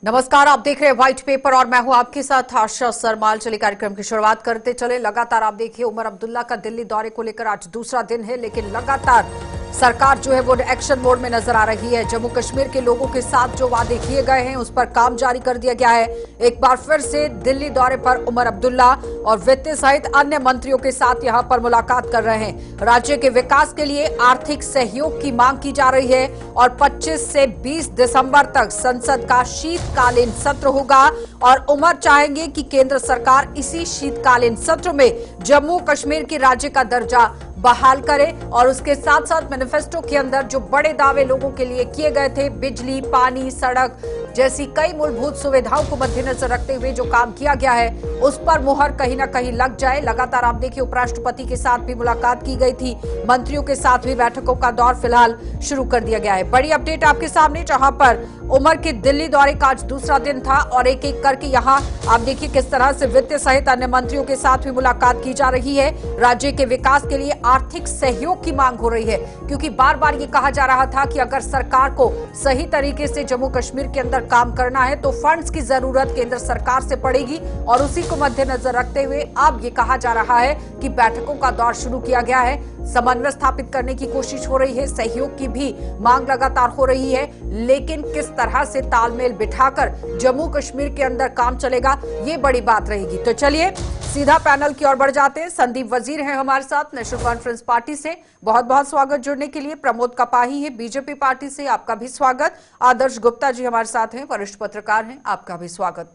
नमस्कार, आप देख रहे हैं व्हाइट पेपर और मैं हूं आपके साथ आशा सरमाल। चलिए कार्यक्रम की शुरुआत करते चले। लगातार आप देखिए उमर अब्दुल्ला का दिल्ली दौरे को लेकर आज दूसरा दिन है, लेकिन लगातार सरकार जो है वो एक्शन मोड में नजर आ रही है। जम्मू कश्मीर के लोगों के साथ जो वादे किए गए हैं उस पर काम जारी कर दिया गया है। एक बार फिर से दिल्ली दौरे पर उमर अब्दुल्ला और वित्त सहित अन्य मंत्रियों के साथ यहां पर मुलाकात कर रहे हैं। राज्य के विकास के लिए आर्थिक सहयोग की मांग की जा रही है और 25 से 20 दिसंबर तक संसद का शीतकालीन सत्र होगा और उमर चाहेंगे कि केंद्र सरकार इसी शीतकालीन सत्र में जम्मू कश्मीर की राज्य का दर्जा बहाल करे और उसके साथ साथ मैनिफेस्टो के अंदर जो बड़े दावे लोगों के लिए किए गए थे, बिजली, पानी, सड़क जैसी कई मूलभूत सुविधाओं को मद्देनजर रखते हुए जो काम किया गया है उस पर मुहर कहीं ना कहीं लग जाए। लगातार आप देखिए उपराष्ट्रपति के साथ भी मुलाकात की गई थी, मंत्रियों के साथ भी बैठकों का दौर फिलहाल शुरू कर दिया गया है। बड़ी अपडेट आपके सामने, जहां पर उमर के दिल्ली दौरे का आज दूसरा दिन था और एक एक करके यहां आप देखिए किस तरह से वित्त सहित अन्य मंत्रियों के साथ भी मुलाकात की जा रही है। राज्य के विकास के लिए आर्थिक सहयोग की मांग हो रही है, क्योंकि बार बार ये कहा जा रहा था कि अगर सरकार को सही तरीके से जम्मू कश्मीर के अंदर काम करना है तो फंड्स की जरूरत केंद्र सरकार से पड़ेगी और उसी को मद्देनजर रखते हुए अब ये कहा जा रहा है कि बैठकों का दौर शुरू किया गया है। समन्वय स्थापित करने की कोशिश हो रही है, सहयोग की भी मांग लगातार हो रही है, लेकिन किस तरह से तालमेल बिठाकर जम्मू कश्मीर के अंदर काम चलेगा ये बड़ी बात रहेगी। तो चलिए सीधा पैनल की ओर बढ़ जाते हैं। संदीप वजीर हैं हमारे साथ नेशनल कॉन्फ्रेंस पार्टी से, बहुत बहुत स्वागत जुड़ने के लिए। प्रमोद कपाही है बीजेपी पार्टी से, आपका भी स्वागत। आदर्श गुप्ता जी हमारे साथ हैं, वरिष्ठ पत्रकार हैं, आपका भी स्वागत।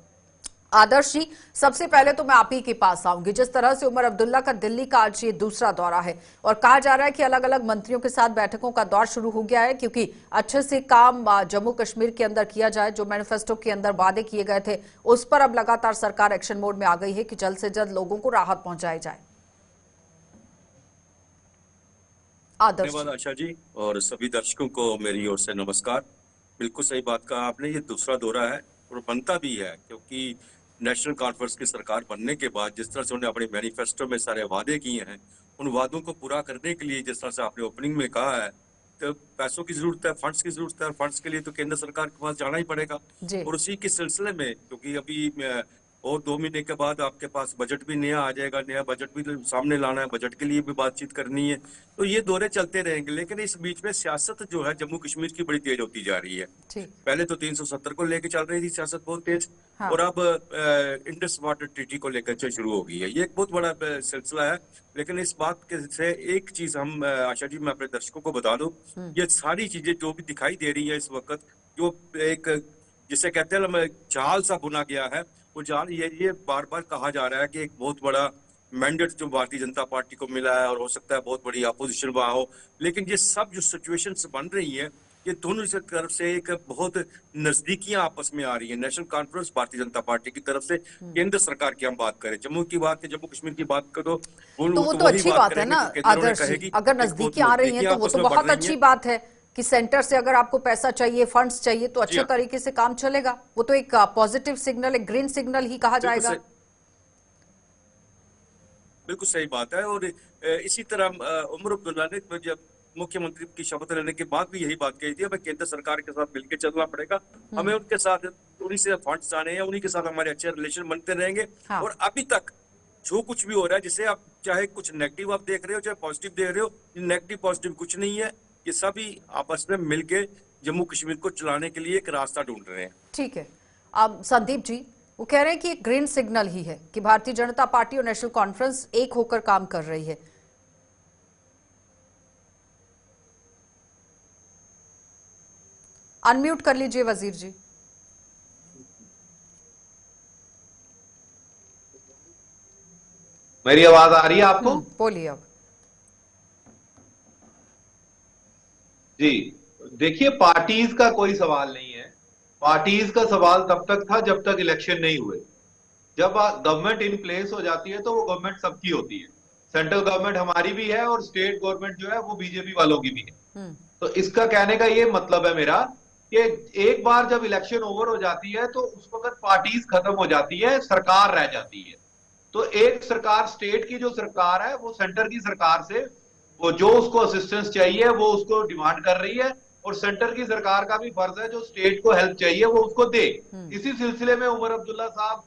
आदर्श जी, सबसे पहले तो मैं आप ही के पास आऊंगी। जिस तरह से उमर अब्दुल्ला का दिल्ली का आज ये दूसरा दौरा है और कहा जा रहा है कि अलग अलग मंत्रियों के साथ बैठकों का दौर शुरू हो गया है, क्योंकि अच्छे से काम जम्मू कश्मीर के अंदर किया जाए। जो मैनिफेस्टो के अंदर वादे किए गए थे उस पर अब लगातार सरकार एक्शन मोड में आ गई है कि जल्द से जल्द लोगों को राहत पहुंचाई जाए। धन्यवाद आशा जी, और सभी दर्शकों को मेरी ओर से नमस्कार। बिल्कुल सही बात कहा आपने, ये दूसरा दौरा है और बनता भी है, क्योंकि नेशनल कॉन्फ्रेंस की सरकार बनने के बाद जिस तरह से उन्होंने अपने मैनिफेस्टो में सारे वादे किए हैं, उन वादों को पूरा करने के लिए जिस तरह से आपने ओपनिंग में कहा है, तो पैसों की जरूरत है, फंड्स की जरूरत है, और फंड्स के लिए तो केंद्र सरकार के पास जाना ही पड़ेगा। और उसी के सिलसिले में, क्योंकि अभी और 2 महीने के बाद आपके पास बजट भी नया आ जाएगा, नया बजट भी सामने लाना है, बजट के लिए भी बातचीत करनी है, तो ये दौरे चलते रहेंगे। लेकिन इस बीच में सियासत जो है जम्मू कश्मीर की बड़ी तेज होती जा रही है। पहले तो 370 को लेकर चल रही थी सियासत बहुत तेज, हाँ। और अब इंडस वाटर ट्रीटी को लेकर शुरू हो गई है। ये एक बहुत बड़ा सिलसिला है। लेकिन इस बात के से एक चीज हम आशा जी मैं अपने दर्शकों को बता दूं, ये सारी चीजें जो भी दिखाई दे रही है इस वक्त, जो एक जिसे कहते हैं जाल सा बुना गया है, वो जाल ये बार बार कहा जा रहा है कि एक बहुत बड़ा मैंडेट जो भारतीय जनता पार्टी को मिला है और हो सकता है बहुत बड़ी अपोजिशन वहां हो। लेकिन ये सब जो सिचुएशंस बन रही है, ये दोनों तरफ से एक बहुत नजदीकियां आपस में आ रही है। National conference Bharatiya Janata party की तरफ से, केंद्र सरकार की हम बात करें, जम्मू की बात, जम्मू कश्मीर की बात करो तो वो तो अच्छी बात है ना आदर्श, अगर नजदीकी आ रही है तो वो तो बहुत अच्छी बात है कि सेंटर से अगर आपको पैसा चाहिए, फंड्स चाहिए तो अच्छे तरीके से काम चलेगा। वो तो एक पॉजिटिव सिग्नल, एक ग्रीन सिग्नल ही कहा जाएगा। बिल्कुल सही बात है। और इसी तरह उमर अब्दुल्ला ने जब मुख्यमंत्री की शपथ लेने के बाद भी यही बात कही थी, हमें केंद्र सरकार के साथ मिलकर चलना पड़ेगा, हमें उनके साथ, उन्हीं से फंड्स आने हैं, उन्हीं के साथ हमारे अच्छे रिलेशन बनते रहेंगे। हाँ। और अभी तक जो कुछ भी हो रहा है, जिसे आप चाहे कुछ नेगेटिव आप देख रहे हो चाहे पॉजिटिव देख रहे हो, नेगेटिव पॉजिटिव कुछ नहीं है, ये सभी आपस में मिलके जम्मू कश्मीर को चलाने के लिए एक रास्ता ढूंढ रहे हैं। ठीक है। अब संदीप जी वो कह रहे हैं कि एक ग्रीन सिग्नल ही है कि भारतीय जनता पार्टी और नेशनल कॉन्फ्रेंस एक होकर काम कर रही है। अनम्यूट कर लीजिए वजीर जी। मेरी आवाज आ रही है आपको? बोलिए अब। जी देखिए, पार्टीज का कोई सवाल नहीं है। पार्टीज का सवाल तब तक था जब तक इलेक्शन नहीं हुए। जब गवर्नमेंट इन प्लेस हो जाती है तो वो गवर्नमेंट सबकी होती है। सेंट्रल गवर्नमेंट हमारी भी है और स्टेट गवर्नमेंट जो है वो बीजेपी वालों की भी है। तो इसका कहने का ये मतलब है मेरा कि एक बार जब इलेक्शन ओवर हो जाती है तो उस वक्त पार्टीज खत्म हो जाती है, सरकार रह जाती है। तो एक सरकार, स्टेट की जो सरकार है वो सेंटर की सरकार से वो जो उसको असिस्टेंस चाहिए वो उसको डिमांड कर रही है, और सेंटर की सरकार का भी फर्ज है, जो स्टेट को हेल्प चाहिए वो उसको दे। इसी सिलसिले में उमर अब्दुल्ला साहब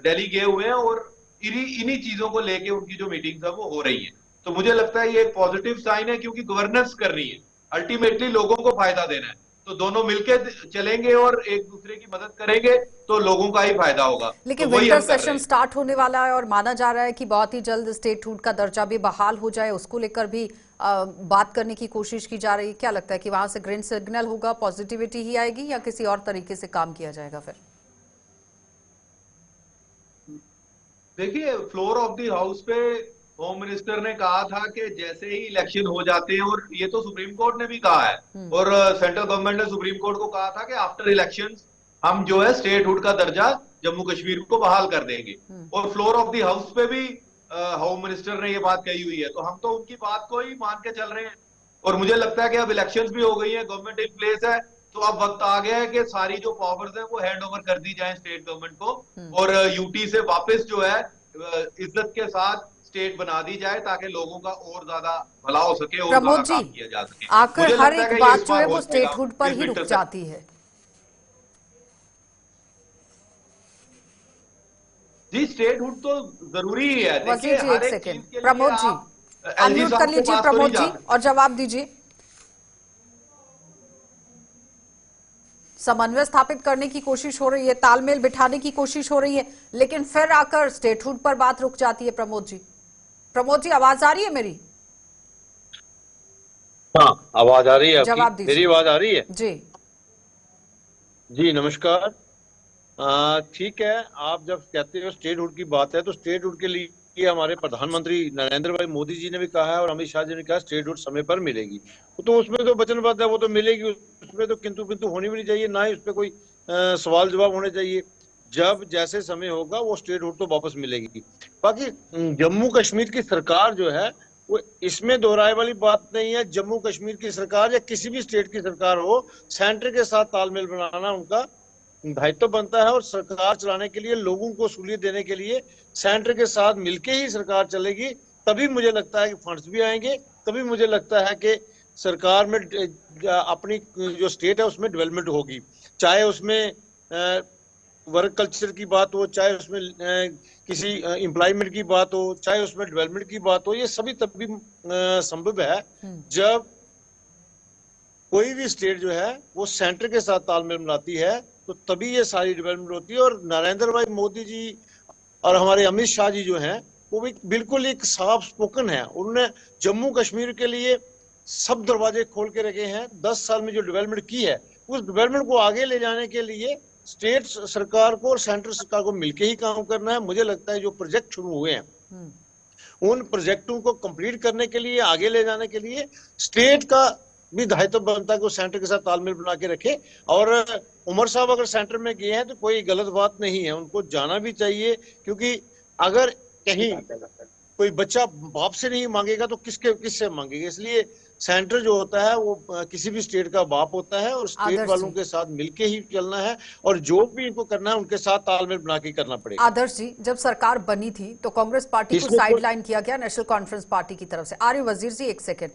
दिल्ली गए हुए हैं और इन्हीं चीजों को लेके उनकी जो मीटिंग्स है वो हो रही है। तो मुझे लगता है ये एक पॉजिटिव साइन है, क्योंकि गवर्नेंस करनी है, अल्टीमेटली लोगों को फायदा देना है। तो दोनों मिलके चलेंगे और एक दूसरे की मदद करेंगे तो लोगों का ही फायदा होगा। लेकिन तो वही विंटर हम कर रहे सेशन हैं। स्टार्ट होने वाला है और माना जा रहा है कि बहुत ही जल्द स्टेटहुड का दर्जा भी बहाल हो जाए, उसको लेकर भी बात करने की कोशिश की जा रही है। क्या लगता है कि वहां से ग्रीन सिग्नल होगा, पॉजिटिविटी ही आएगी, या किसी और तरीके से काम किया जाएगा फिर? देखिए, फ्लोर ऑफ द हाउस पे होम मिनिस्टर ने कहा था कि जैसे ही इलेक्शन हो जाते हैं, और ये तो सुप्रीम कोर्ट ने भी कहा है, और सेंट्रल गवर्नमेंट ने सुप्रीम कोर्ट को कहा था कि आफ्टर इलेक्शंस हम जो है स्टेटहुड का दर्जा जम्मू कश्मीर को बहाल कर देंगे। और फ्लोर ऑफ द हाउस पे भी होम मिनिस्टर ने ये बात कही हुई है, तो हम तो उनकी बात को ही मान के चल रहे हैं। और मुझे लगता है कि अब इलेक्शंस भी हो गई है, गवर्नमेंट इन प्लेस है, तो अब वक्त आ गया है कि सारी जो पावर्स हैं वो हैंड ओवर कर दी जाए स्टेट गवर्नमेंट को, और यूटी से वापस जो है इज्जत के साथ स्टेट बना दी जाए, ताकि लोगों का और ज्यादा भला हो सके और ज्यादा प्रमोद जी, काम किया जा सके। आकर मुझे हर लगता है एक कि ये बात इस जो है बार हो वो जाएगा स्टेटहुड पर इस ही रुक विंटर से। जाती है। जी, स्टेटहुड तो जरूरी ही है। वजीर देखिए, जी हर एक एक सेकेंड, चीज के लिए प्रमोद जी आप एलजी अनम्यूट कर साहब के लीजिए पास तो नहीं प्रमोद जा जी सकते। और जवाब दीजिए। समन्वय स्थापित करने की कोशिश हो रही है, तालमेल बिठाने की कोशिश हो रही है, लेकिन फिर आकर स्टेटहुड पर बात रुक जाती है। प्रमोद जी, प्रमोद जी आवाज आ रही है मेरी? हाँ, आवाज आ रही है आपकी। जवाब मेरी दीजिए आवाज आ रही है? जी। जी नमस्कार। ठीक है, आप जब कहते हो स्टेटहुड की बात है, तो स्टेटहुड के लिए हमारे प्रधानमंत्री नरेंद्र भाई मोदी जी ने भी कहा है और अमित शाह जी ने कहा स्टेटहुड समय पर मिलेगी। तो उसमें तो वचनबद्ध है, वो तो मिलेगी, उसमें तो किंतु किंतु होनी भी नहीं चाहिए, ना ही उस पर कोई सवाल जवाब होने चाहिए। जब जैसे समय होगा वो स्टेटहुड तो वापस मिलेगी। बाकी जम्मू कश्मीर की सरकार जो है वो इसमें दोहराए वाली बात नहीं है। जम्मू कश्मीर की सरकार या किसी भी स्टेट की सरकार हो, सेंटर के साथ तालमेल बनाना उनका दायित्व बनता है, और सरकार चलाने के लिए, लोगों को सहूलियत देने के लिए सेंटर के साथ मिलके ही सरकार चलेगी। तभी मुझे लगता है कि फंड्स भी आएंगे, तभी मुझे लगता है कि सरकार में अपनी जो स्टेट है उसमें डेवलपमेंट होगी। चाहे उसमें वर्क कल्चर की बात हो, चाहे उसमें किसी एम्प्लॉयमेंट की बात हो, चाहे उसमें डेवलपमेंट की बात हो, ये सभी तभी संभव है जब कोई भी स्टेट जो है वो सेंटर के साथ तालमेल बनाती है, तो तभी ये सारी डेवलपमेंट होती है। और नरेंद्र भाई मोदी जी और हमारे अमित शाह जी जो हैं वो भी बिल्कुल एक साफ स्पोकन है। उन्होंने जम्मू कश्मीर के लिए सब दरवाजे खोल के रखे हैं। 10 साल में जो डेवलपमेंट की है, उस डेवलपमेंट को आगे ले जाने के लिए स्टेट सरकार को और सेंट्रल सरकार को मिलकर ही काम करना है। मुझे लगता है जो प्रोजेक्ट शुरू हुए हैं उन प्रोजेक्टों को कंप्लीट करने के लिए, आगे ले जाने के लिए स्टेट का भी दायित्व बनता है कि वो सेंटर के साथ तालमेल बना के रखे। और उमर साहब अगर सेंटर में गए हैं तो कोई गलत बात नहीं है, उनको जाना भी चाहिए, क्योंकि अगर कहीं कोई बच्चा बाप से नहीं मांगेगा तो किससे मांगेगा। इसलिए सेंटर जो होता है वो किसी भी स्टेट का बाप होता है, और स्टेट वालों के साथ मिलके ही चलना है, और जो भी इनको करना है उनके साथ तालमेल बना के करना पड़ेगा। आदर्श जी, जब सरकार बनी थी तो कांग्रेस पार्टी को साइडलाइन किया गया नेशनल कॉन्फ्रेंस पार्टी की तरफ से। आर्य वजीर जी एक सेकेंड,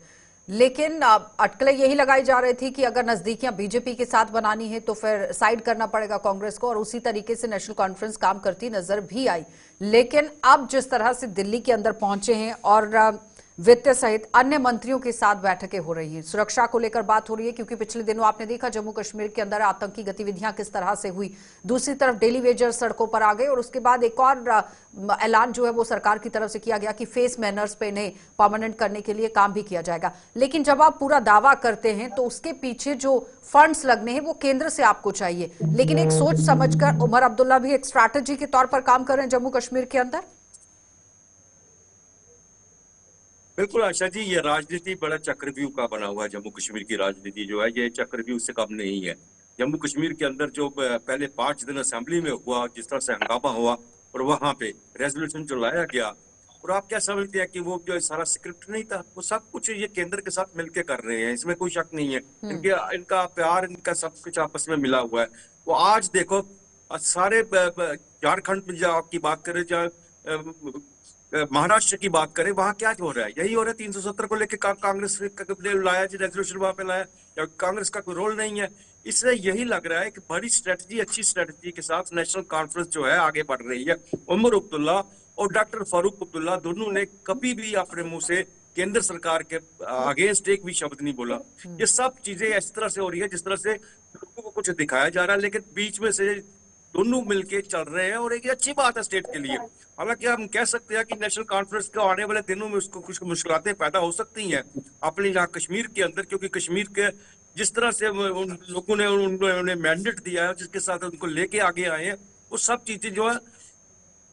लेकिन अटकलें यही लगाई जा रही थी कि अगर नजदीकियां बीजेपी के साथ बनानी है तो फिर साइड करना पड़ेगा कांग्रेस को, और उसी तरीके से नेशनल कॉन्फ्रेंस काम करती नजर भी आई। लेकिन अब जिस तरह से दिल्ली के अंदर पहुंचे हैं और वित्त सहित अन्य मंत्रियों के साथ बैठकें हो रही हैं, सुरक्षा को लेकर बात हो रही है, क्योंकि पिछले दिनों आपने देखा जम्मू कश्मीर के अंदर आतंकी गतिविधियां किस तरह से हुई। दूसरी तरफ डेली वेजर सड़कों पर आ गए, और उसके बाद एक और ऐलान जो है वो सरकार की तरफ से किया गया कि फेस मैनर्स पे इन्हें परमानेंट करने के लिए काम भी किया जाएगा। लेकिन जब आप पूरा दावा करते हैं तो उसके पीछे जो फंड्स लगने हैं वो केंद्र से आपको चाहिए, लेकिन एक सोच समझकर उमर अब्दुल्ला भी एक स्ट्रैटेजी के तौर पर काम कर रहे हैं जम्मू कश्मीर के अंदर। बिल्कुल आशा जी, ये राजनीति बड़ा चक्रव्यूह का बना हुआ है। जम्मू कश्मीर की राजनीति जो है ये चक्रव्यूह से कम नहीं है। जम्मू कश्मीर के अंदर जो पहले 5 दिन असेंबली में हुआ, जिस तरह से हंगामा हुआ और वहां पे रेजोल्यूशन जो लाया गया, और आप क्या समझते हैं कि वो जो सारा स्क्रिप्ट नहीं था, वो सब कुछ ये केंद्र के साथ मिलकर कर रहे हैं, इसमें कोई शक नहीं है। इनका प्यार, इनका सब कुछ आपस में मिला हुआ है। वो आज देखो सारे झारखंड में आपकी बात करें, जहाँ महाराष्ट्र की बात करें, वहां क्या हो रहा है? यही हो रहा है, 370 को लेकर कांग्रेस ने लाया जी, रेजोल्यूशन वहां पे लाया, या कांग्रेस का कोई रोल नहीं है। इसलिए यही लग रहा है कि बड़ी स्ट्रेटजी, अच्छी स्ट्रेटजी के साथ नेशनल कॉन्फ्रेंस जो है आगे बढ़ रही है। उमर अब्दुल्ला और डॉक्टर फारूक अब्दुल्ला दोनों ने कभी भी अपने मुंह से केंद्र सरकार के अगेंस्ट एक भी शब्द नहीं बोला। ये सब चीजें इस तरह से हो रही है जिस तरह से लोगों को कुछ दिखाया जा रहा है, लेकिन बीच में से दोनों मिलके चल रहे हैं, और एक अच्छी बात है स्टेट के लिए। हालांकि हम कह सकते हैं कि नेशनल कॉन्फ्रेंस के आने वाले दिनों में उसको कुछ मुश्किलें पैदा हो सकती हैं अपने यहाँ कश्मीर के अंदर, क्योंकि कश्मीर के जिस तरह से उन लोगों ने उन्हें मैंडेट दिया है, जिसके साथ उनको लेके आगे आए हैं, वो सब चीजें जो है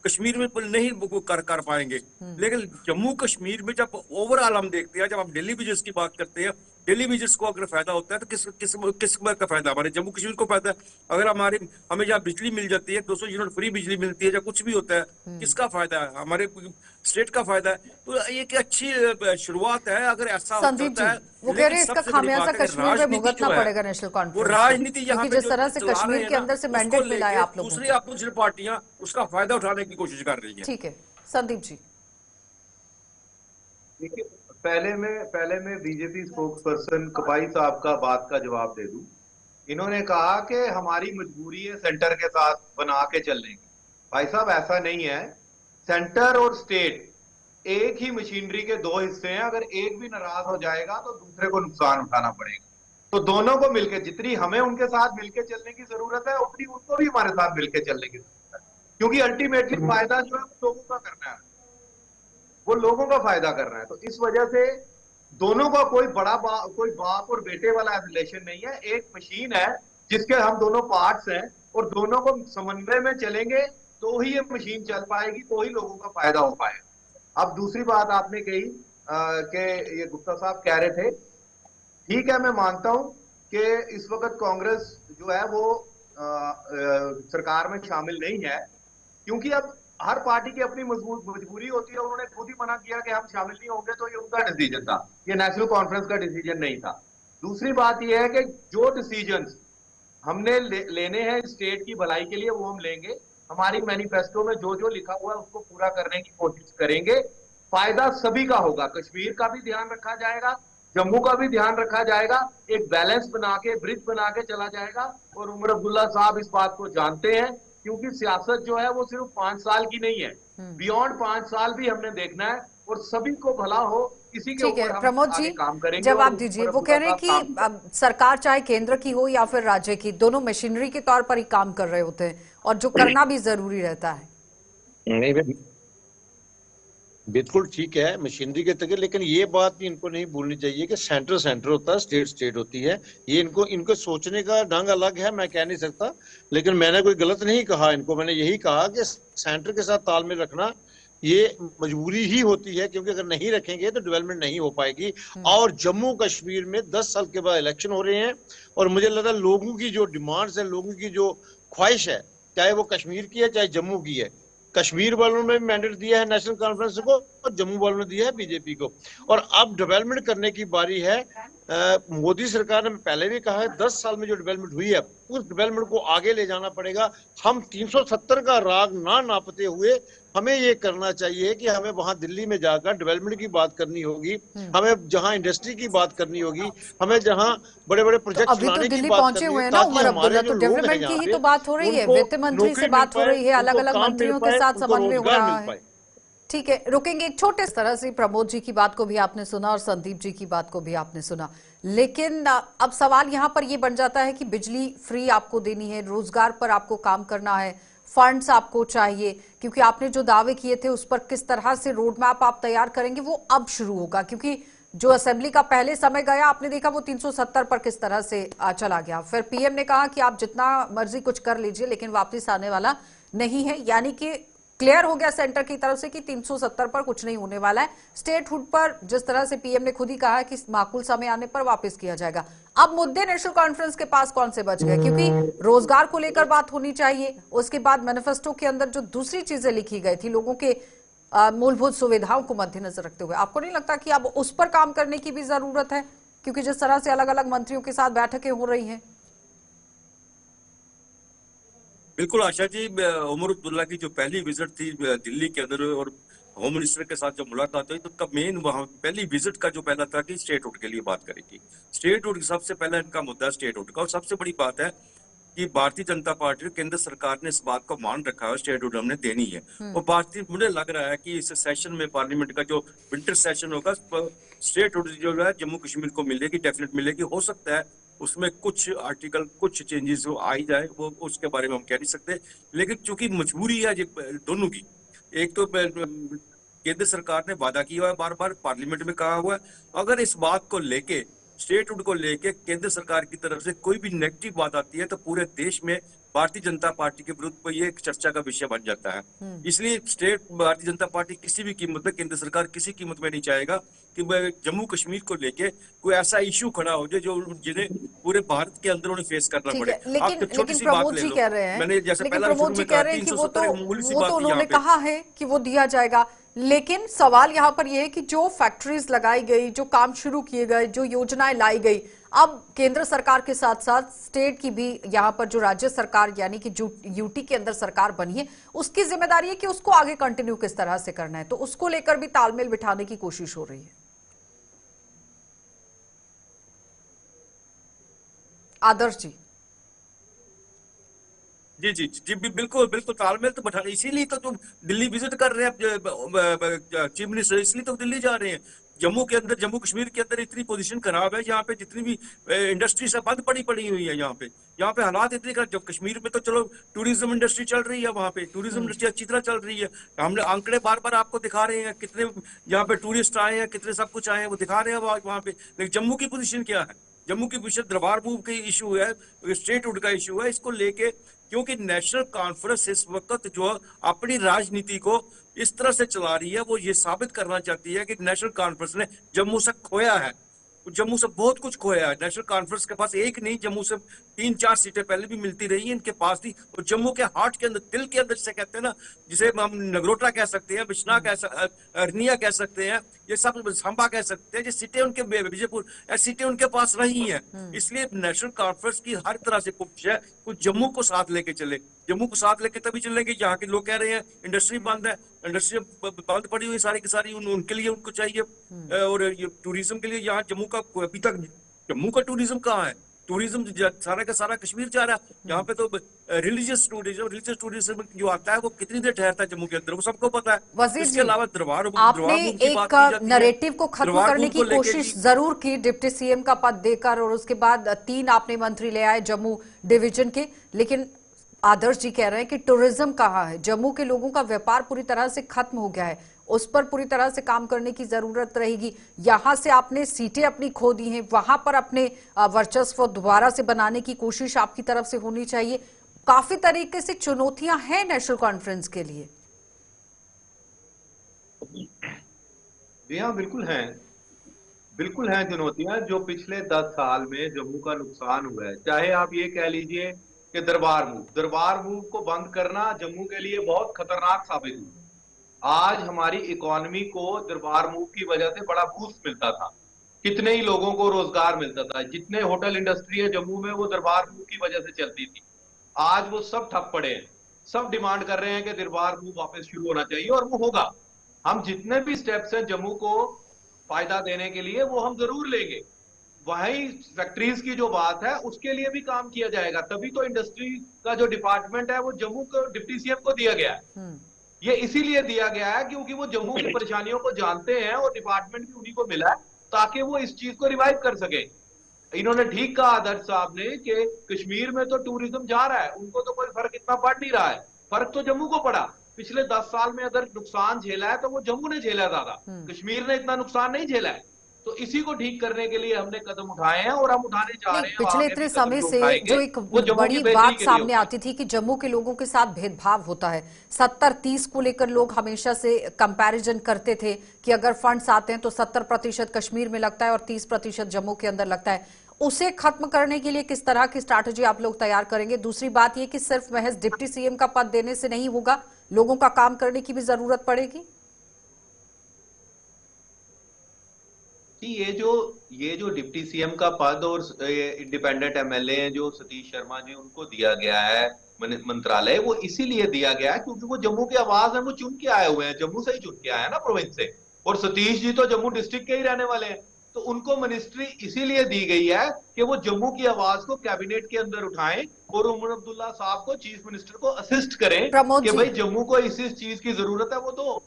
कश्मीर में नहीं वो कर पाएंगे। लेकिन जम्मू कश्मीर में जब ओवरऑल हम देखते हैं, जब हम दिल्ली विजिट्स की बात करते हैं, दिल्ली विजिट्स को अगर फायदा होता है तो किस का फायदा? हमारे जम्मू कश्मीर को फायदा है। अगर हमें जहाँ बिजली मिल जाती है, 200 यूनिट फ्री बिजली मिलती है, या कुछ भी होता है, किसका फायदा है? हमारे स्टेट का फायदा है। तो ये एक अच्छी शुरुआत है अगर ऐसा संदीप जी, होता है। वो कह रहे हैं इसका खामियाजा कश्मीर में भुगतना पड़ेगा नेशनल वो कॉन्फ्रेंस, राजनीति यहाँ क्योंकि पे जिस तरह से कश्मीर के अंदर से मैंडेट मिला है आप लोगों दूसरी को। अपोजिशन पार्टियां उसका फायदा उठाने की कोशिश कर रही है। ठीक है संदीप जी। देखिए, पहले मैं बीजेपी स्पोक्स पर्सन कपाई साहब का बात का जवाब दे दूं। इन्होंने कहा कि हमारी मजबूरी है सेंटर के साथ बना के चलने की। भाई साहब, ऐसा नहीं है। सेंटर और स्टेट एक ही मशीनरी के दो हिस्से हैं। अगर एक भी नाराज हो जाएगा तो दूसरे को नुकसान उठाना पड़ेगा। तो दोनों को मिलकर, जितनी हमें उनके साथ मिलकर चलने की जरूरत है, उतनी उनको भी हमारे साथ मिलकर चलने की जरूरत है। क्योंकि अल्टीमेटली फायदा जो है वो लोगों का करना है, वो लोगों का फायदा कर रहा है। तो इस वजह से दोनों का कोई कोई बाप और बेटे वाला रिलेशन नहीं है। एक मशीन है जिसके हम दोनों पार्ट्स हैं, और दोनों को समन्वय में चलेंगे तो ही ये मशीन चल पाएगी, तो ही लोगों का फायदा हो पाएगा। अब दूसरी बात आपने कही कि ये गुप्ता साहब कह रहे थे, ठीक है, मैं मानता हूं कि इस वक्त कांग्रेस जो है वो सरकार में शामिल नहीं है, क्योंकि अब हर पार्टी की अपनी मजबूरी होती है। उन्होंने खुद ही मना किया कि हम शामिल नहीं होंगे, तो ये उनका डिसीजन था, ये नेशनल कॉन्फ्रेंस का डिसीजन नहीं था। दूसरी बात यह है कि जो डिसीजन हमने लेने हैं स्टेट की भलाई के लिए, वो हम लेंगे। हमारी मैनिफेस्टो में जो जो लिखा हुआ है उसको पूरा करने की कोशिश करेंगे। फायदा सभी का होगा, कश्मीर का भी ध्यान रखा जाएगा, जम्मू का भी ध्यान रखा जाएगा, एक बैलेंस बना के, ब्रिज बना के चला जाएगा। और उमर अब्दुल्ला साहब इस बात को जानते हैं, क्योंकि सियासत जो है वो सिर्फ 5 साल की नहीं है, बियॉन्ड 5 साल भी हमने देखना है, और सभी को भला हो, इसी के ऊपर हम प्रमोद आगे जी काम करेंगे। जवाब दीजिए। वो कह रहे हैं कि अब सरकार चाहे केंद्र की हो या फिर राज्य की, दोनों मशीनरी के तौर पर ही काम कर रहे होते हैं, और जो करना भी जरूरी रहता है। नहीं, बिल्कुल ठीक है, मशीनरी के तरीके, लेकिन ये बात भी इनको नहीं भूलनी चाहिए कि सेंटर सेंटर होता है, स्टेट स्टेट होती है। ये इनको सोचने का ढंग अलग है, मैं कह नहीं सकता, लेकिन मैंने कोई गलत नहीं कहा इनको। मैंने यही कहा कि सेंटर के साथ तालमेल रखना ये मजबूरी ही होती है, क्योंकि अगर नहीं रखेंगे तो डेवलपमेंट नहीं हो पाएगी। और जम्मू कश्मीर में 10 साल के बाद इलेक्शन हो रहे हैं, और मुझे लगता है लोगों की जो डिमांड्स है, लोगों की जो ख्वाहिश है, चाहे वो कश्मीर की है चाहे जम्मू की है, कश्मीर वालों ने मैंडेट दिया है नेशनल कॉन्फ्रेंस को, और जम्मू वालों ने दिया है बीजेपी को। और अब डेवलपमेंट करने की बारी है। मोदी सरकार ने पहले भी कहा है 10 साल में जो डेवलपमेंट हुई है उस डेवलपमेंट को आगे ले जाना पड़ेगा। हम 370 का राग ना नापते हुए हमें ये करना चाहिए कि हमें वहां दिल्ली में जाकर डेवलपमेंट की बात करनी होगी, हमें जहां इंडस्ट्री की बात करनी होगी, हमें जहां बड़े बड़े प्रोजेक्ट अभी तो दिल्ली पहुंचे हुए हैं ना उमर अब्दुल्ला, तो डेवलपमेंट की ही तो बात हो रही है, वित्त मंत्री से बात हो रही है, अलग अलग मंत्रियों के साथ समन्वय हो रहा है। ठीक है, रुकेंगे एक छोटे तरह से। प्रमोद जी की बात को भी आपने सुना और संदीप जी की बात को भी आपने सुना, लेकिन अब सवाल यहाँ पर ये बन जाता है कि बिजली फ्री आपको देनी है, रोजगार पर आपको काम करना है, फंड्स आपको चाहिए, क्योंकि आपने जो दावे किए थे उस पर किस तरह से रोड मैप आप तैयार करेंगे वो अब शुरू होगा, क्योंकि जो असेंबली का पहले समय गया आपने देखा वो 370 पर किस तरह से चला गया। फिर पीएम ने कहा कि आप जितना मर्जी कुछ कर लीजिए लेकिन वापस आने वाला नहीं है, यानी कि क्लियर हो गया सेंटर की तरफ से कि 370 पर कुछ नहीं होने वाला है। स्टेट हुड पर जिस तरह से पीएम ने खुद ही कहा है कि माकूल समय आने पर वापस किया जाएगा। अब मुद्दे नेशनल कॉन्फ्रेंस के पास कौन से बच गए, क्योंकि रोजगार को लेकर बात होनी चाहिए, उसके बाद मैनिफेस्टो के अंदर जो दूसरी चीजें लिखी गई थी लोगों के मूलभूत सुविधाओं को मद्देनजर रखते हुए, आपको नहीं लगता कि अब उस पर काम करने की भी जरूरत है, क्योंकि जिस तरह से अलग अलग मंत्रियों के साथ बैठकें हो रही हैं? बिल्कुल आशा जी, उमर अब्दुल्ला की जो पहली विजिट थी दिल्ली के अंदर, और होम मिनिस्टर के साथ जब मुलाकात हुई तो उनका मेन वहां पहली विजिट का जो पहला था कि स्टेटहुड के लिए बात करेगी। स्टेटहुड सबसे पहला इनका मुद्दा स्टेटहुड का, और सबसे बड़ी बात है कि भारतीय जनता पार्टी केंद्र सरकार ने इस बात को मान रखा है स्टेटहुड हमने देनी है। और भारतीय मुझे लग रहा है कि इस सेशन में पार्लियामेंट का जो विंटर सेशन होगा स्टेटहुड जो है जम्मू कश्मीर को मिलेगी, डेफिनेट मिलेगी। हो सकता है उसमें कुछ आर्टिकल कुछ चेंजेस हो आई जाए, वो उसके बारे में हम कह नहीं सकते, लेकिन चूंकि मजबूरी है दोनों की। एक तो केंद्र सरकार ने वादा किया हुआ है, बार बार पार्लियामेंट में कहा हुआ है, अगर इस बात को लेके स्टेटहुड को लेके केंद्र सरकार की तरफ से कोई भी नेगेटिव बात आती है तो पूरे देश में भारतीय जनता पार्टी के विरुद्ध पर ये एक चर्चा का विषय बन जाता है। इसलिए भारतीय जनता पार्टी किसी भी कीमत में, केंद्र सरकार किसी कीमत में नहीं चाहेगा कि जम्मू कश्मीर को लेके कोई ऐसा इशू खड़ा हो जाए जो जिन्हें पूरे भारत के अंदर उन्हें फेस करना ठीक पड़े। है, लेकिन प्रमोद जी कह रहे हैं, मैंने जैसे लेकिन पहला प्रमोद जी कह रहे हैं कि वो तो बात उन्होंने कहा है कि वो दिया जाएगा, लेकिन सवाल यहाँ पर ये है कि जो फैक्ट्रीज लगाई गई, जो काम शुरू किए गए, जो योजनाएं लाई गई, अब केंद्र सरकार के साथ साथ स्टेट की भी यहाँ पर जो राज्य सरकार यानी कि यूटी के अंदर सरकार बनी है, उसकी जिम्मेदारी है कि उसको आगे कंटिन्यू किस तरह से करना है, तो उसको लेकर भी तालमेल बिठाने की कोशिश हो रही है। आदर्श जी। जी जी जी बिल्कुल बिल्कुल, तालमेल तो बैठा, इसीलिए तो तुम दिल्ली विजिट कर रहे हैं चीफ मिनिस्टर, इसलिए तो दिल्ली जा रहे हैं। जम्मू के अंदर, जम्मू कश्मीर के अंदर इतनी पोजीशन खराब है, यहाँ पे जितनी भी इंडस्ट्री सब बंद पड़ी हुई है। यहाँ पे हालात इतने खराब, जब कश्मीर में तो चलो टूरिज्म इंडस्ट्री चल रही है, वहाँ पे टूरिज्म इंडस्ट्री अच्छी तरह चल रही है। हमने आंकड़े बार बार आपको दिखा रहे हैं, कितने यहाँ पे टूरिस्ट आए हैं, कितने सब कुछ आए हैं, वो दिखा रहे हैं वहाँ पे। लेकिन जम्मू की पोजीशन क्या है? जम्मू की पोजीशन दरबार मूव का इशू है, स्टेटहुड का इशू है, इसको लेके क्योंकि नेशनल कॉन्फ्रेंस इस वक्त जो अपनी राजनीति को इस तरह से चला रही है, वो ये साबित करना चाहती है कि नेशनल कॉन्फ्रेंस ने जम्मू से खोया है, जम्मू से बहुत कुछ खोया है। नेशनल कॉन्फ्रेंस के पास एक नहीं, जम्मू से 3-4 सीटें पहले भी मिलती रही हैं, इनके पास थी। और जम्मू के हार्ट के अंदर, दिल के अंदर, जिसे कहते हैं ना, जिसे हम नगरोटा कह सकते हैं, बिश्ना अरनिया कह सकते हैं, ये सब सांबा कह सकते हैं, ये सीटें उनके विजयपुर सीटें उनके पास रही हैं। इसलिए नेशनल कॉन्फ्रेंस की हर तरह से कोशिश है कुछ जम्मू को साथ लेके चले। जम्मू को साथ लेके तभी चलेंगे, यहाँ के लोग कह रहे हैं इंडस्ट्री बंद है, इंडस्ट्री बंद पड़ी हुई सारी की सारी, उनके लिए उनको चाहिए। और ये टूरिज्म के लिए यहाँ जम्मू का अभी तक, जम्मू का टूरिज्म कहाँ है? टूरिज्म सारा का सारा कश्मीर जा रहा है। यहाँ पे तो रिलीजियस टूरिज्म जो आता है वो कितनी देर ठहरता है जम्मू के अंदर, वो सबको पता है। वजीर इसके जी, अलावा दरबार आपने एक नैरेटिव को खत्म करने की कोशिश जरूर की डिप्टी सीएम का पद देकर, और उसके बाद 3 आपने मंत्री ले आए जम्मू डिवीजन के, लेकिन आदर्श जी कह रहे हैं कि टूरिज्म कहाँ है? जम्मू के लोगों का व्यापार पूरी तरह से खत्म हो गया है, उस पर पूरी तरह से काम करने की जरूरत रहेगी। यहां से आपने सीटें अपनी खो दी हैं, वहां पर अपने वर्चस्व दोबारा से बनाने की कोशिश आपकी तरफ से होनी चाहिए। काफी तरीके से चुनौतियां हैं नेशनल कॉन्फ्रेंस के लिए। जी हाँ, बिल्कुल हैं चुनौतियां। जो पिछले 10 साल में जम्मू का नुकसान हुआ है, चाहे आप ये कह लीजिए कि दरबार मूव को बंद करना जम्मू के लिए बहुत खतरनाक साबित हुआ। आज हमारी इकोनॉमी को दरबार मूव की वजह से बड़ा बूस्ट मिलता था, कितने ही लोगों को रोजगार मिलता था, जितने होटल इंडस्ट्री है जम्मू में वो दरबार मूव की वजह से चलती थी। आज वो सब ठप पड़े हैं, सब डिमांड कर रहे हैं कि दरबार मूव वापस शुरू होना चाहिए, और वो होगा। हम जितने भी स्टेप्स हैं जम्मू को फायदा देने के लिए वो हम जरूर लेंगे। वहीं फैक्ट्रीज की जो बात है उसके लिए भी काम किया जाएगा, तभी तो इंडस्ट्री का जो डिपार्टमेंट है वो जम्मू को डिप्टी सीएम को दिया गया है। ये इसीलिए दिया गया है क्योंकि वो जम्मू की परेशानियों को जानते हैं, और डिपार्टमेंट भी उन्हीं को मिला है ताकि वो इस चीज को रिवाइव कर सके। इन्होंने ठीक कहा आदर्श साहब ने कि कश्मीर में तो टूरिज्म जा रहा है, उनको तो कोई फर्क इतना पड़ नहीं रहा है, फर्क तो जम्मू को पड़ा। पिछले 10 साल में अगर नुकसान झेला है तो वो जम्मू ने झेला ज्यादा, कश्मीर ने इतना नुकसान नहीं झेला है। तो इसी को ठीक करने के लिए हमने कदम उठाए हैं और हम उठाने जा रहे हैं। पिछले इतने समय से जो एक बड़ी बात सामने आती थी कि जम्मू के लोगों के साथ भेदभाव होता है, 70-30 को लेकर लोग हमेशा से कंपैरिजन करते थे कि अगर फंड्स आते हैं तो 70% कश्मीर में लगता है और 30% जम्मू के अंदर लगता है। उसे खत्म करने के लिए किस तरह की स्ट्रैटेजी आप लोग तैयार करेंगे? दूसरी बात यह कि सिर्फ महज डिप्टी सीएम का पद देने से नहीं होगा, लोगों का काम करने की भी जरूरत पड़ेगी। कि ये जो डिप्टी सीएम का पद और इंडिपेंडेंट एमएलए हैं जो सतीश शर्मा जी, उनको दिया गया है, मंत्रालय वो इसीलिए दिया गया है क्योंकि वो जम्मू की आवाज है, वो चुन के आए हुए हैं, जम्मू से ही चुन के आए हैं ना, प्रोविंस से। और सतीश जी तो जम्मू डिस्ट्रिक्ट के ही रहने वाले हैं, तो उनको मिनिस्ट्री इसीलिए दी गई है कि वो जम्मू की आवाज को कैबिनेट के अंदर उठाएं और उमर अब्दुल्ला साहब को, चीफ मिनिस्टर को असिस्ट करें कि भाई जम्मू को इस चीज की जरूरत है वो दो।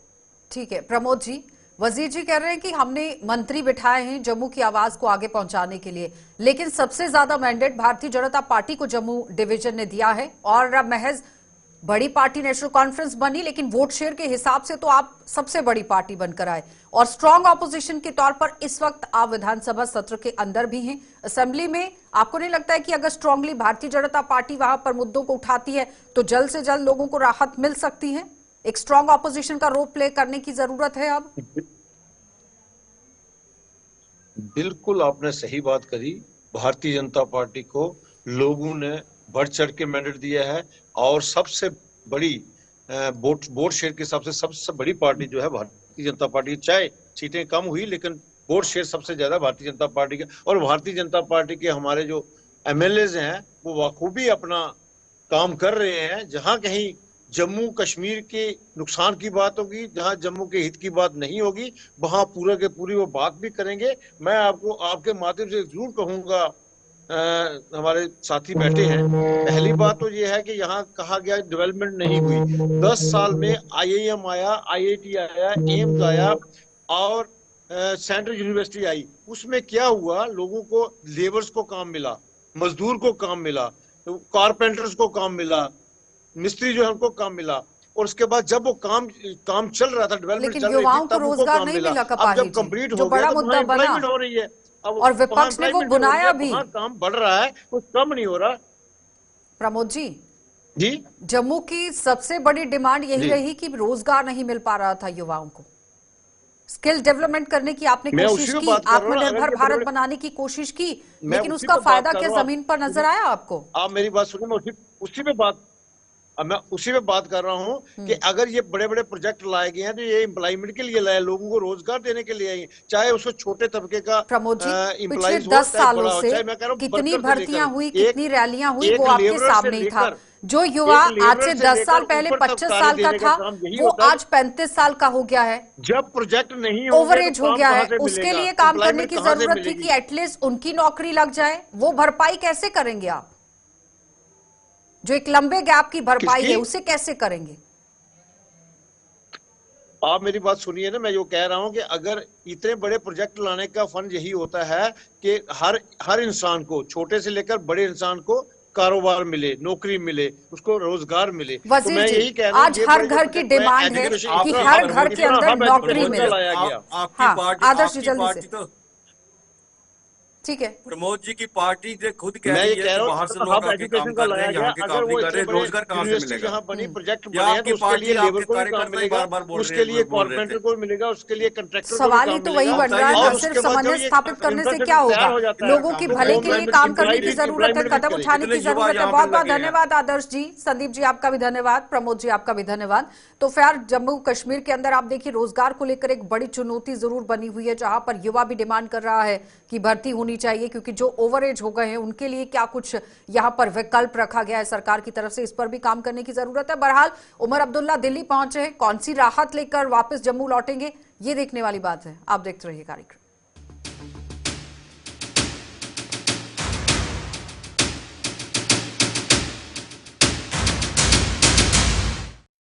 ठीक है प्रमोद जी, वजीर जी कह रहे हैं कि हमने मंत्री बिठाए हैं जम्मू की आवाज को आगे पहुंचाने के लिए, लेकिन सबसे ज्यादा मैंडेट भारतीय जनता पार्टी को जम्मू डिवीजन ने दिया है और महज बड़ी पार्टी नेशनल कॉन्फ्रेंस बनी, लेकिन वोट शेयर के हिसाब से तो आप सबसे बड़ी पार्टी बनकर आए और स्ट्रांग ऑपोजिशन के तौर पर इस वक्त आप विधानसभा सत्र के अंदर भी हैं, असेंबली में। आपको नहीं लगता है कि अगर स्ट्रांगली भारतीय जनता पार्टी वहां पर मुद्दों को उठाती है तो जल्द से जल्द लोगों को राहत मिल सकती है? एक स्ट्रांग ऑपोजिशन का रोल प्ले करने की जरूरत है अब। बिल्कुल आपने सही बात करी। भारतीय जनता पार्टी को लोगों ने बढ़ चढ़ के मैंडेट दिया है और सबसे बड़ी वोट शेयर के हिसाब से सबसे बड़ी पार्टी जो है भारतीय जनता पार्टी। चाहे सीटें कम हुई लेकिन वोट शेयर सबसे ज्यादा भारतीय जनता पार्टी का। और भारतीय जनता पार्टी के हमारे जो एमएलएज हैं वो बखूबी अपना काम कर रहे हैं। जहां कहीं जम्मू कश्मीर के नुकसान की बात होगी, जहां जम्मू के हित की बात नहीं होगी, वहां पूरा के पूरी वो बात भी करेंगे। मैं आपको आपके माध्यम से जरूर कहूंगा, हमारे साथी बैठे हैं, पहली बात तो ये है कि यहाँ कहा गया डेवलपमेंट नहीं हुई। 10 साल में आईआईएम आया, आईआईटी आया, एम्स आया और सेंट्रल यूनिवर्सिटी आई। उसमें क्या हुआ, लोगों को, लेबर्स को काम मिला, मजदूर को काम मिला, कारपेंटर्स को काम मिला, मिस्त्री जो है उनको काम मिला। और उसके बाद जब वो काम चल रहा था, डेवलपमेंट चल रही थी, युवाओं को तब उनको रोजगार काम नहीं मिला। मिला। अब जब कंप्लीट हो गया तो वहाँ एम्प्लॉयमेंट हो रही है और विपक्ष ने वो बुनाया भी, काम बढ़ रहा है, कुछ कम नहीं हो रहा। प्रमोद जी जी, जम्मू की सबसे बड़ी डिमांड यही रही कि रोजगार नहीं मिल पा रहा था युवाओं को। स्किल डेवलपमेट करने की आपने कोशिश की, आत्मनिर्भर भारत बनाने की कोशिश की, लेकिन उसका फायदा क्या जमीन पर नजर आया आपको? आप मेरी बात सुनिए, मैं उसी पे बात कर रहा हूँ कि अगर ये बड़े बड़े प्रोजेक्ट लाए गए हैं तो ये एम्प्लॉयमेंट के लिए लाए, लोगों को रोजगार देने के लिए आए, चाहे उसको छोटे तबके का प्रमोद जी, पिछले 10 सालों से कितनी भर्तियां हुई, कितनी रैलियां हुई, वो आपके सामने ही था। जो युवा आज से 10 साल पहले 25 साल का था वो आज 35 साल का हो गया है। जब प्रोजेक्ट नहीं ओवरेज हो गया है, उसके लिए काम करने की जरूरत थी कि एटलीस्ट उनकी नौकरी लग जाए। वो भरपाई कैसे करेंगे आप? जो एक लंबे गैप की भरपाई है उसे कैसे करेंगे? आप मेरी बात सुनिए ना, मैं जो कह रहा हूं कि अगर इतने बड़े प्रोजेक्ट लाने का फंड यही होता है कि हर इंसान को, छोटे से लेकर बड़े इंसान को कारोबार मिले, नौकरी मिले, उसको रोजगार मिले। तो मैं यही कह रहा हूं, आज हर घर की डिमांड है कि हर घर के अंदर नौकरी मिले। हाँ, आदर्श जी जल्दी से। ठीक है, प्रमोद जी की पार्टी ने खुद कह रही है कि बाहर से लोग आके काम कर रहे हैं, यहाँ के काम नहीं कर रहे, रोजगार कहाँ से मिलेगा? जहाँ बनी प्रोजेक्ट बने हैं तो उसके लिए लेबर को भी काम मिलेगा, उसके लिए कॉर्पोरेटर को मिलेगा, उसके लिए कंट्रैक्टर को सवाल ही तो वही बन रहा है। सिर्फ समन्वय स्थापित करने से क्या होगा? लोगों की भले के लिए काम करने की जरूरत है, कदम उठाने की जरूरत है। बहुत बहुत धन्यवाद आदर्श जी, संदीप जी आपका भी धन्यवाद, प्रमोद जी आपका भी धन्यवाद। तो फिर जम्मू कश्मीर के अंदर आप देखिए रोजगार को लेकर एक बड़ी चुनौती जरूर बनी हुई है, जहां पर युवा भी डिमांड कर रहा है कि भर्ती होनी चाहिए, क्योंकि जो ओवरएज हो गए हैं उनके लिए क्या कुछ यहां पर विकल्प रखा गया है सरकार की तरफ से, इस पर भी काम करने की जरूरत है। बहरहाल उमर अब्दुल्ला दिल्ली पहुंचे हैं, कौन सी राहत लेकर वापस जम्मू लौटेंगे ये देखने वाली बात है। आप देखते रहिए कार्यक्रम।